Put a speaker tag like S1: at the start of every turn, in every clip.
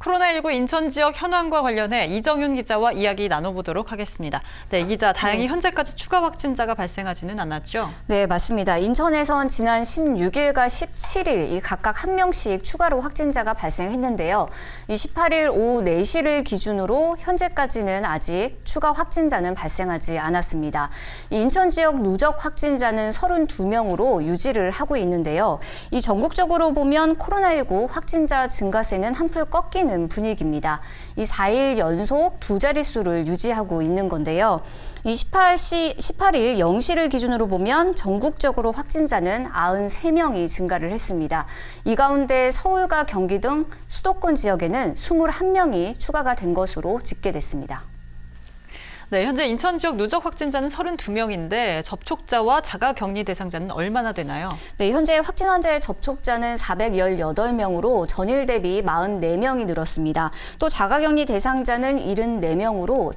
S1: 코로나19 인천 지역 현황과 관련해 이정윤 기자와 이야기 나눠보도록 하겠습니다. 네, 이 기자, 다행히 현재까지 추가 확진자가 발생하지는 않았죠?
S2: 네, 맞습니다. 인천에선 지난 16일과 17일 이 각각 한 명씩 추가로 확진자가 발생했는데요. 이 18일 오후 4시를 기준으로 현재까지는 아직 추가 확진자는 발생하지 않았습니다. 이 인천 지역 누적 확진자는 32명으로 유지를 하고 있는데요. 이 전국적으로 보면 코로나19 확진자 증가세는 한풀 꺾이는 분위기입니다. 이 4일 연속 두 자릿수를 유지하고 있는 건데요. 이 18일 0시를 기준으로 보면 전국적으로 확진자는 93명이 증가를 했습니다. 이 가운데 서울과 경기 등 수도권 지역에는 21명이 추가가 된 것으로 집계됐습니다.
S1: 네, 현재 인천 지역 누적 확진자는 32명인데 접촉자와 자가격리 대상자는 얼마나 되나요?
S2: 네, 현재 확진 환자의 접촉자는 418명으로 전일 대비 44명이 늘었습니다. 또 자가격리 대상자는 74명으로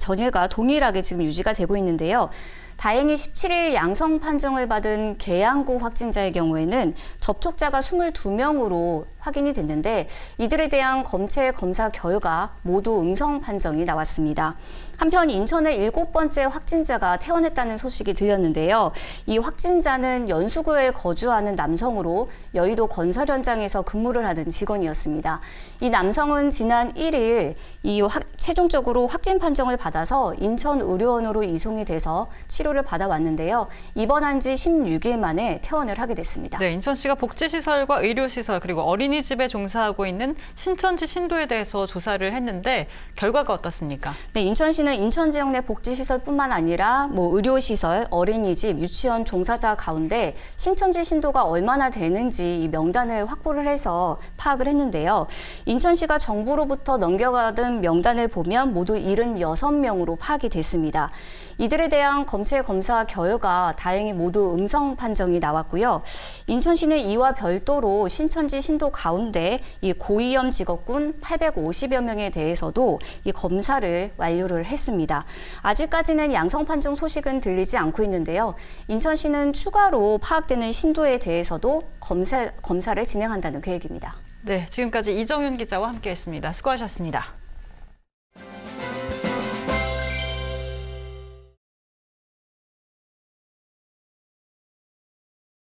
S2: 전일과 동일하게 지금 유지가 되고 있는데요. 다행히 17일 양성 판정을 받은 계양구 확진자의 경우에는 접촉자가 22명으로 확인이 됐는데 이들에 대한 검체 검사 결과 모두 음성 판정이 나왔습니다. 한편 인천의 7번째 확진자가 퇴원했다는 소식이 들렸는데요. 이 확진자는 연수구에 거주하는 남성으로 여의도 건설 현장에서 근무를 하는 직원이었습니다. 이 남성은 지난 1일 최종적으로 확진 판정을 받아서 인천의료원으로 이송이 돼서 치료를 받아왔는데요. 입원한 지 16일 만에 퇴원을 하게 됐습니다.
S1: 네, 인천시가 복지시설과 의료시설 그리고 어린이집에 종사하고 있는 신천지 신도에 대해서 조사를 했는데 결과가 어떻습니까?
S2: 네, 인천시는 인천 지역 내 복지시설뿐만 아니라 의료시설, 어린이집, 유치원 종사자 가운데 신천지 신도가 얼마나 되는지 이 명단을 확보를 해서 파악을 했는데요. 인천시가 정부로부터 넘겨받은 명단을 보면 모두 76명으로 파악이 됐습니다. 이들에 대한 검체 검사 결과 다행히 모두 음성 판정이 나왔고요. 인천시는 이와 별도로 신천지 신도 가운데 이 고위험 직업군 850여 명에 대해서도 이 검사를 완료를 했습니다. 아직까지는 양성 판정 소식은 들리지 않고 있는데요. 인천시는 추가로 파악되는 신도에 대해서도 검사를 진행한다는 계획입니다.
S1: 네, 지금까지 이정윤 기자와 함께했습니다. 수고하셨습니다.